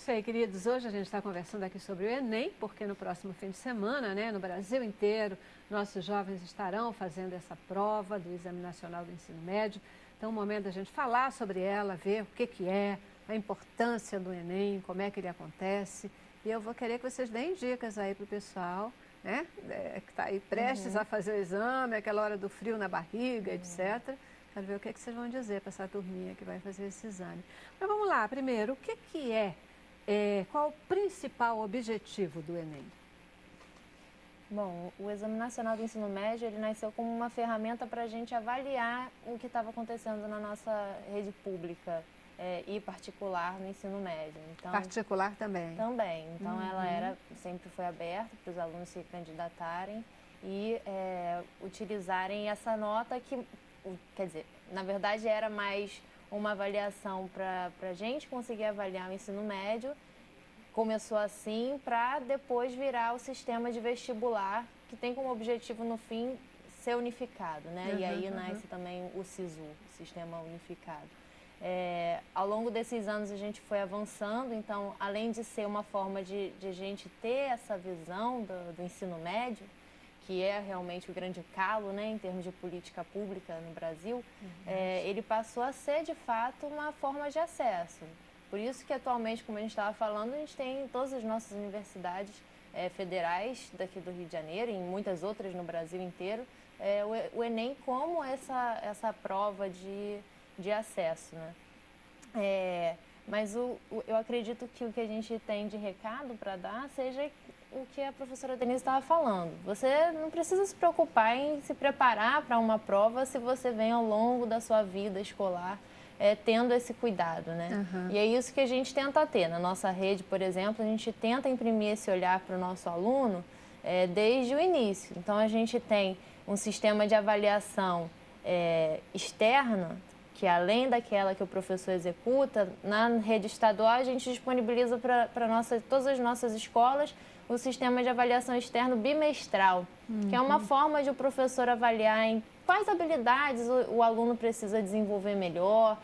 isso aí, queridos. Hoje a gente está conversando aqui sobre o Enem, porque no próximo fim de semana, né, no Brasil inteiro, nossos jovens estarão fazendo essa prova do Exame Nacional do Ensino Médio. Então, é o momento da gente falar sobre ela, ver o que é, a importância do Enem, como é que ele acontece. E eu vou querer que vocês deem dicas aí para o pessoal, né, que está aí prestes a fazer o exame, aquela hora do frio na barriga, etc. Quero ver o que vocês vão dizer para essa turminha que vai fazer esse exame. Mas vamos lá, primeiro, o que qual o principal objetivo do Enem? Bom, o Exame Nacional do Ensino Médio, ele nasceu como uma ferramenta para a gente avaliar o que estava acontecendo na nossa rede pública e particular no ensino médio. Então, particular também? Também. Então, ela sempre foi aberta para os alunos se candidatarem e utilizarem essa nota que, quer dizer, na verdade era mais uma avaliação para a gente conseguir avaliar o ensino médio. Começou assim para depois virar o sistema de vestibular, que tem como objetivo, no fim, ser unificado, né? E aí nasce também o SISU, Sistema Unificado. Ao longo desses anos a gente foi avançando, então, além de ser uma forma de a gente ter essa visão do ensino médio, que é realmente o grande calo, né, em termos de política pública no Brasil, ele passou a ser, de fato, uma forma de acesso. Por isso que atualmente, como a gente estava falando, a gente tem em todas as nossas universidades federais daqui do Rio de Janeiro e em muitas outras no Brasil inteiro, o Enem como essa prova de acesso, né? Mas eu acredito que o que a gente tem de recado para dar seja o que a professora Denise estava falando. Você não precisa se preocupar em se preparar para uma prova se você vem ao longo da sua vida escolar tendo esse cuidado, né? E é isso que a gente tenta ter. Na nossa rede, por exemplo, a gente tenta imprimir esse olhar para o nosso aluno desde o início. Então, a gente tem um sistema de avaliação externa, que além daquela que o professor executa, na rede estadual a gente disponibiliza para todas as nossas escolas o sistema de avaliação externo bimestral, que é uma forma de o professor avaliar em quais habilidades o aluno precisa desenvolver melhor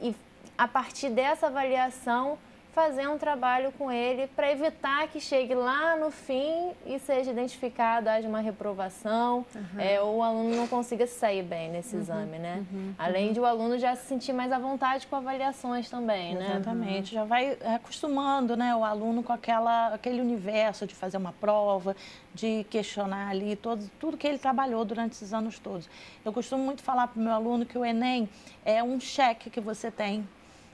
e, a partir dessa avaliação, fazer um trabalho com ele para evitar que chegue lá no fim e seja identificado, haja uma reprovação, ou o aluno não consiga sair bem nesse exame, né? Além de o aluno já se sentir mais à vontade com avaliações também, né? Exatamente, já vai acostumando, né, o aluno com aquele universo de fazer uma prova, de questionar ali tudo que ele trabalhou durante esses anos todos. Eu costumo muito falar para o meu aluno que o Enem é um cheque que você tem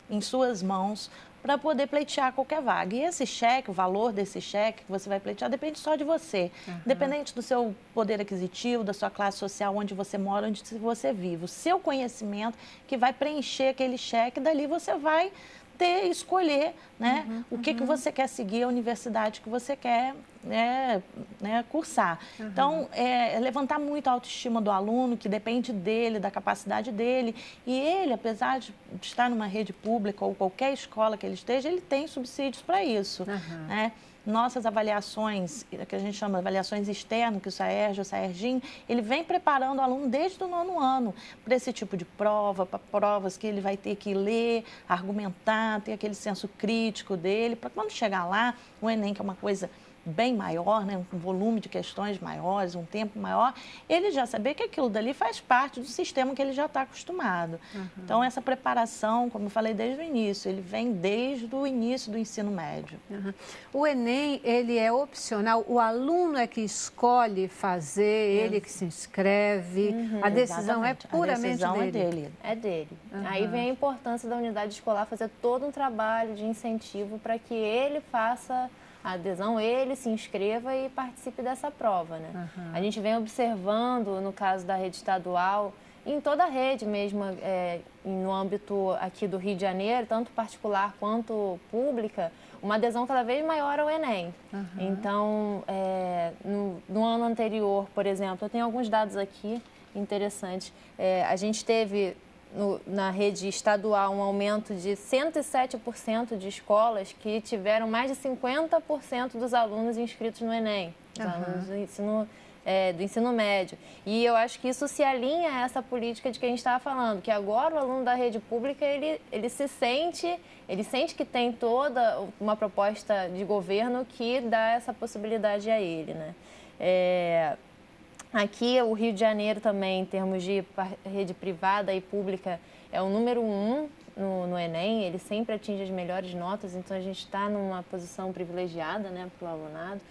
em suas mãos para poder pleitear qualquer vaga. E esse cheque, o valor desse cheque que você vai pleitear, depende só de você. Independente do seu poder aquisitivo, da sua classe social, onde você mora, onde você vive. O seu conhecimento que vai preencher aquele cheque, dali você vai escolher, né, o que você quer seguir, a universidade que você quer cursar. Então, levantar muito a autoestima do aluno, que depende dele, da capacidade dele. E ele, apesar de estar numa rede pública ou qualquer escola que ele esteja, ele tem subsídios para isso, né? Nossas avaliações, que a gente chama de avaliações externas, que o SAERJ, o SAERJIM, ele vem preparando o aluno desde o 9º ano para esse tipo de prova, para provas que ele vai ter que ler, argumentar, ter aquele senso crítico dele, para quando chegar lá, o Enem, que é uma coisa bem maior, né, um volume de questões maiores, um tempo maior, ele já saber que aquilo dali faz parte do sistema que ele já está acostumado. Então, essa preparação, como eu falei desde o início, ele vem desde o início do ensino médio. O Enem, ele é opcional, o aluno é que escolhe fazer, ele que se inscreve, a decisão é puramente dele. É dele. Aí vem a importância da unidade escolar fazer todo um trabalho de incentivo para que ele faça a adesão, ele se inscreva e participe dessa prova, né? A gente vem observando, no caso da rede estadual, em toda a rede mesmo, no âmbito aqui do Rio de Janeiro, tanto particular quanto pública, uma adesão cada vez maior ao Enem. Então, no ano anterior, por exemplo, eu tenho alguns dados aqui interessantes. A gente teve na rede estadual um aumento de 107% de escolas que tiveram mais de 50% dos alunos inscritos no Enem, os alunos do ensino do ensino médio. E eu acho que isso se alinha a essa política de que a gente estava falando, que agora o aluno da rede pública, ele sente que tem toda uma proposta de governo que dá essa possibilidade a ele, né? Aqui, o Rio de Janeiro também, em termos de rede privada e pública, é o número 1 no Enem, ele sempre atinge as melhores notas, então a gente está numa posição privilegiada, né, para o alunado.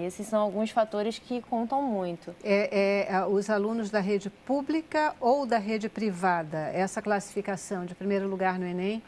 Esses são alguns fatores que contam muito. Os alunos da rede pública ou da rede privada, essa classificação de primeiro lugar no Enem?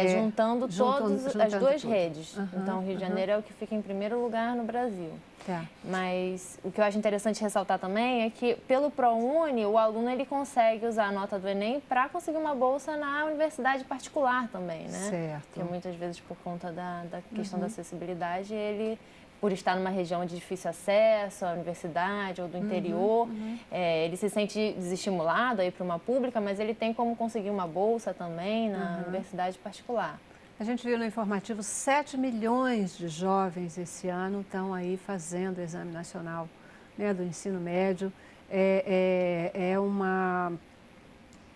Juntando as duas tudo. redes. Então, o Rio de Janeiro é o que fica em primeiro lugar no Brasil. Tá. Mas o que eu acho interessante ressaltar também é que, pelo ProUni, o aluno ele consegue usar a nota do Enem para conseguir uma bolsa na universidade particular também, né? Certo. Porque muitas vezes, por conta da questão da acessibilidade, ele, por estar numa região de difícil acesso à universidade ou do interior, ele se sente desestimulado a ir para uma pública, mas ele tem como conseguir uma bolsa também na universidade particular. A gente viu no informativo 7 milhões de jovens esse ano estão aí fazendo o Exame Nacional, né, do ensino médio. É uma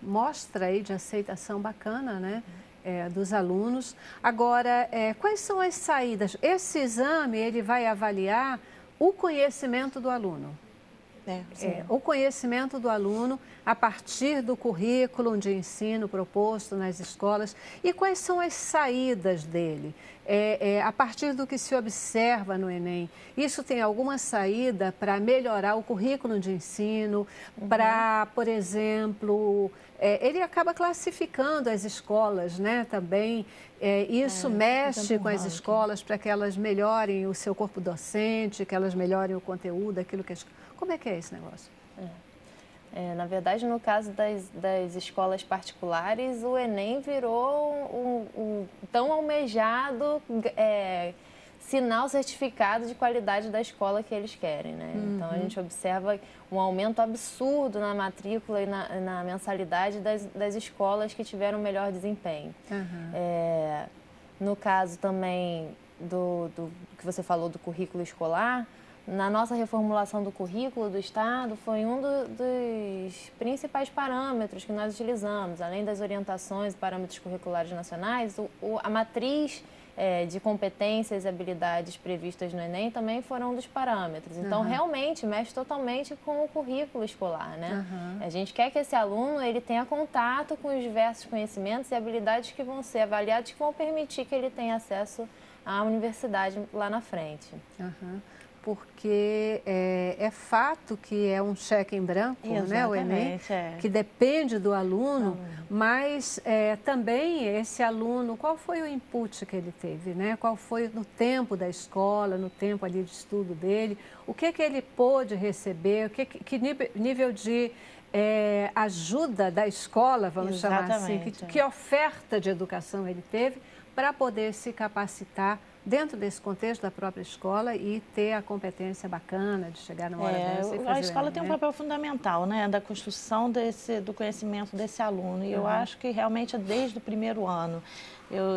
mostra aí de aceitação bacana, né, dos alunos. Agora, quais são as saídas? Esse exame ele vai avaliar o conhecimento do aluno. O conhecimento do aluno a partir do currículo de ensino proposto nas escolas. E quais são as saídas dele? A partir do que se observa no Enem, isso tem alguma saída para melhorar o currículo de ensino, para, por exemplo, ele acaba classificando as escolas, né, também. Isso mexe com as escolas para que elas melhorem o seu corpo docente, que elas melhorem o conteúdo, aquilo que as... Como é que é esse negócio? Na verdade, no caso das escolas particulares, o Enem virou um tão almejado sinal certificado de qualidade da escola que eles querem, né? Então, a gente observa um aumento absurdo na matrícula e na mensalidade das escolas que tiveram melhor desempenho. No caso também do que você falou do currículo escolar, na nossa reformulação do currículo do Estado, foi um dos principais parâmetros que nós utilizamos. Além das orientações e parâmetros curriculares nacionais, a matriz de competências e habilidades previstas no Enem também foram um dos parâmetros. Então, realmente, mexe totalmente com o currículo escolar, né? A gente quer que esse aluno ele tenha contato com os diversos conhecimentos e habilidades que vão ser avaliados, que vão permitir que ele tenha acesso à universidade lá na frente. Porque é fato que é um cheque em branco, né, o Enem, que depende do aluno, mas também esse aluno, qual foi o input que ele teve, né? Qual foi no tempo da escola, no tempo ali de estudo dele, o que ele pôde receber, que nível de ajuda da escola, vamos chamar assim, que oferta de educação ele teve para poder se capacitar dentro desse contexto da própria escola e ter a competência bacana de chegar numa hora dessa e fazer a escola tem um papel fundamental, né, da construção do conhecimento desse aluno. E eu acho que realmente é desde o primeiro ano.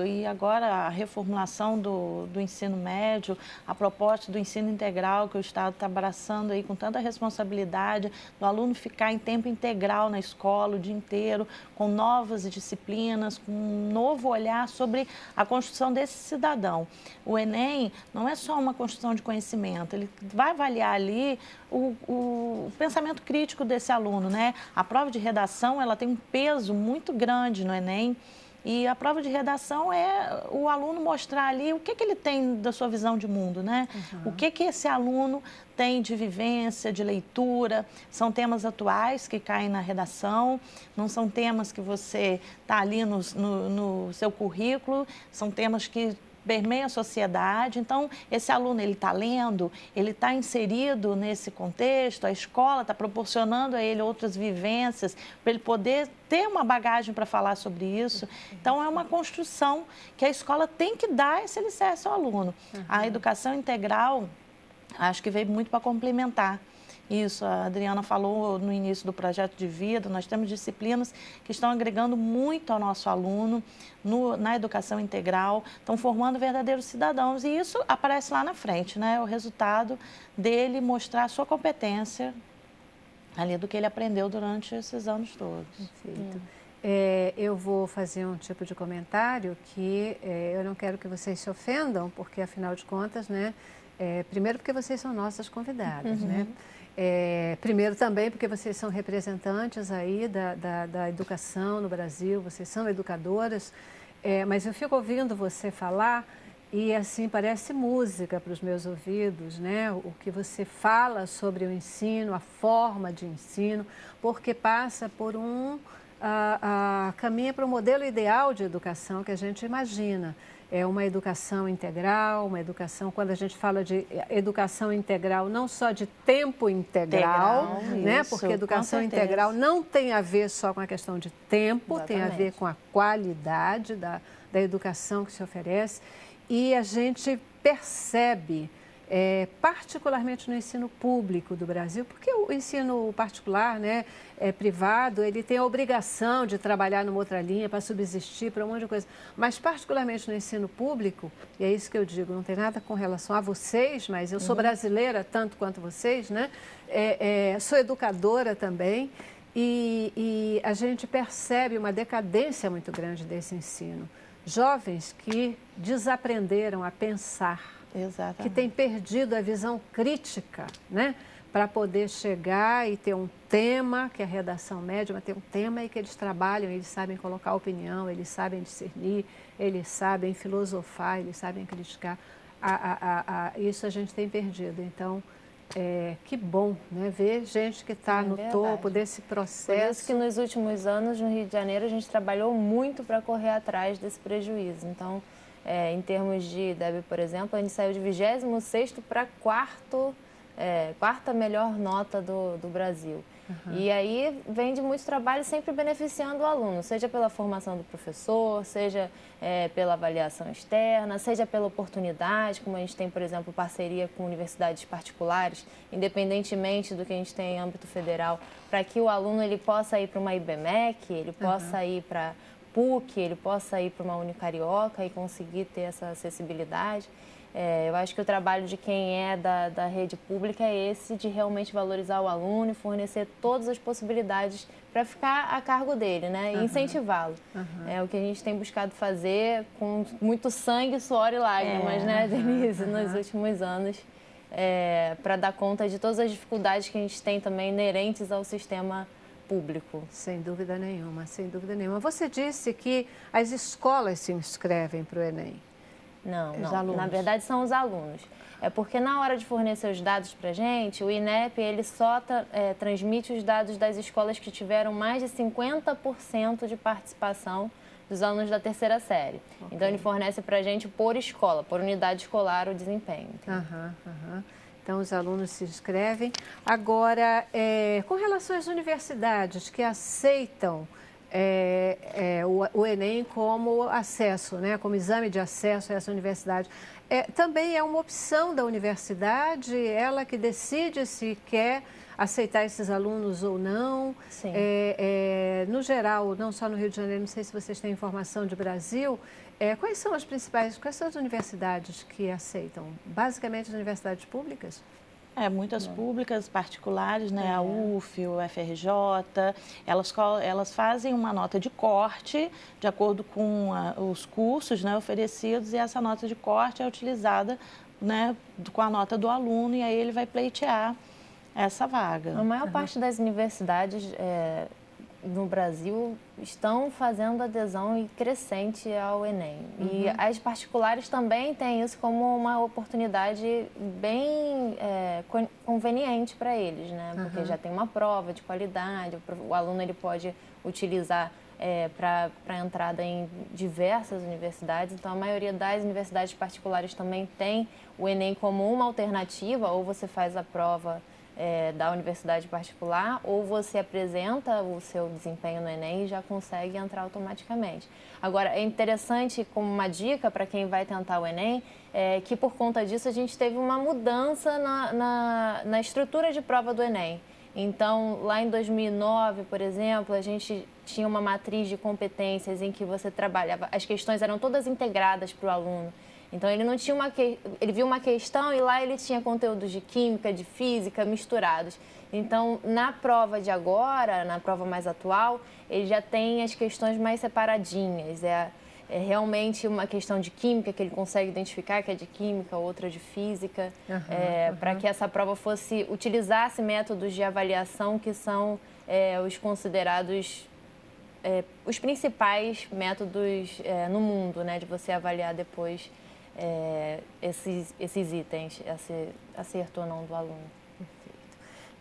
E agora a reformulação do ensino médio, a proposta do ensino integral que o Estado está abraçando aí com tanta responsabilidade, do aluno ficar em tempo integral na escola o dia inteiro, com novas disciplinas, com um novo olhar sobre a construção desse cidadão. O Enem não é só uma construção de conhecimento, ele vai avaliar ali o pensamento crítico desse aluno, né? A prova de redação, ela tem um peso muito grande no Enem. E a prova de redação é o aluno mostrar ali o que ele tem da sua visão de mundo, né? O que esse aluno tem de vivência, de leitura. São temas atuais que caem na redação, não são temas que você está ali no seu currículo, são temas que permeia a sociedade. Então, esse aluno, ele está lendo, ele está inserido nesse contexto, a escola está proporcionando a ele outras vivências, para ele poder ter uma bagagem para falar sobre isso. Então, é uma construção que a escola tem que dar esse alicerce ao aluno. A educação integral, acho que veio muito para complementar Isso, a Adriana falou no início do projeto de vida, nós temos disciplinas que estão agregando muito ao nosso aluno na educação integral, estão formando verdadeiros cidadãos e isso aparece lá na frente, né? O resultado dele mostrar a sua competência ali do que ele aprendeu durante esses anos todos. Perfeito. Eu vou fazer um tipo de comentário que eu não quero que vocês se ofendam, porque afinal de contas, né? Primeiro porque vocês são nossas convidadas, né? Primeiro também porque vocês são representantes aí da educação no Brasil, vocês são educadoras, mas eu fico ouvindo você falar e assim parece música para os meus ouvidos, né? O que você fala sobre o ensino, a forma de ensino, porque passa por caminha para o modelo ideal de educação que a gente imagina. É uma educação integral, uma educação, quando a gente fala de educação integral, não só de tempo integral, né? Isso, porque educação integral não tem a ver só com a questão de tempo, Exatamente. tem a ver com a qualidade da educação que se oferece. E a gente percebe, particularmente no ensino público do Brasil, porque o ensino particular, né, privado, ele tem a obrigação de trabalhar numa outra linha para subsistir, para um monte de coisa. Mas particularmente no ensino público, e é isso que eu digo, não tem nada com relação a vocês, mas eu sou brasileira tanto quanto vocês, né? Sou educadora também e a gente percebe uma decadência muito grande desse ensino. Jovens que desaprenderam a pensar, Exatamente. que têm perdido a visão crítica, né? Para poder chegar e ter um tema, que é a redação média, mas ter um tema e que eles trabalham, eles sabem colocar opinião, eles sabem discernir, eles sabem filosofar, eles sabem criticar. Isso a gente tem perdido. Então, que bom, né? Ver gente que está no topo desse processo. Por isso que nos últimos anos, no Rio de Janeiro, a gente trabalhou muito para correr atrás desse prejuízo. Então, em termos de Deb, por exemplo, a gente saiu de 26º para quarta melhor nota do Brasil. E aí vem de muito trabalho sempre beneficiando o aluno, seja pela formação do professor, seja pela avaliação externa, seja pela oportunidade, como a gente tem, por exemplo, parceria com universidades particulares, independentemente do que a gente tem em âmbito federal, para que o aluno ele possa ir para uma IBMEC, ele possa ir para PUC, ele possa ir para uma Unicarioca e conseguir ter essa acessibilidade. Eu acho que o trabalho de quem é da rede pública é esse, de realmente valorizar o aluno e fornecer todas as possibilidades para ficar a cargo dele, né? E incentivá-lo. É o que a gente tem buscado fazer com muito sangue, suor e lágrimas, né, Denise, nos últimos anos, para dar conta de todas as dificuldades que a gente tem também inerentes ao sistema público. Sem dúvida nenhuma, sem dúvida nenhuma. Você disse que as escolas se inscrevem para o Enem. Não. Na verdade, são os alunos. É porque na hora de fornecer os dados para a gente, o INEP ele só transmite os dados das escolas que tiveram mais de 50% de participação dos alunos da terceira série. Okay. Então, ele fornece para a gente por escola, por unidade escolar, o desempenho. Então, os alunos se inscrevem. Agora, com relação às universidades que aceitam o Enem como acesso, né, como exame de acesso a essa universidade. Também é uma opção da universidade, ela que decide se quer aceitar esses alunos ou não. Sim. No geral, não só no Rio de Janeiro, não sei se vocês têm informação de Brasil, quais são as universidades que aceitam? Basicamente as universidades públicas? Muitas públicas, particulares, né? A UF, o FRJ, elas fazem uma nota de corte de acordo com os cursos, né, oferecidos e essa nota de corte é utilizada, né, com a nota do aluno e aí ele vai pleitear essa vaga. A maior parte das universidades no Brasil estão fazendo adesão crescente ao Enem. E as particulares também têm isso como uma oportunidade bem conveniente para eles, né? Porque já tem uma prova de qualidade, o aluno ele pode utilizar para entrada em diversas universidades. Então, a maioria das universidades particulares também tem o Enem como uma alternativa, ou você faz a prova da universidade particular, ou você apresenta o seu desempenho no Enem e já consegue entrar automaticamente. Agora, é interessante, como uma dica para quem vai tentar o Enem, que por conta disso a gente teve uma mudança na estrutura de prova do Enem. Então, lá em 2009, por exemplo, a gente tinha uma matriz de competências em que você trabalhava, as questões eram todas integradas para o aluno. Então, ele não tinha ele viu uma questão e lá ele tinha conteúdos de química, de física misturados. Então, na prova de agora, na prova mais atual, ele já tem as questões mais separadinhas. É realmente uma questão de química que ele consegue identificar que é de química, outra de física, para que essa prova utilizasse métodos de avaliação que são os considerados os principais métodos no mundo, né, de você avaliar depois esses itens, acerto ou não do aluno.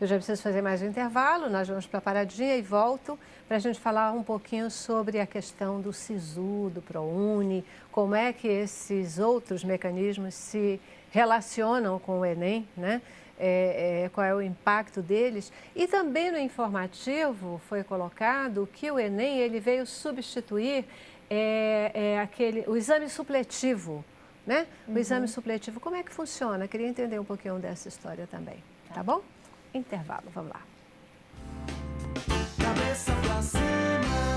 Eu já preciso fazer mais um intervalo, nós vamos para a paradinha e volto para a gente falar um pouquinho sobre a questão do SISU, do ProUni, como é que esses outros mecanismos se relacionam com o Enem, né? Qual é o impacto deles. E também no informativo foi colocado que o Enem ele veio substituir o exame supletivo, né? O exame supletivo, como é que funciona? Queria entender um pouquinho dessa história também, tá bom? Intervalo, vamos lá. Cabeça pra cima.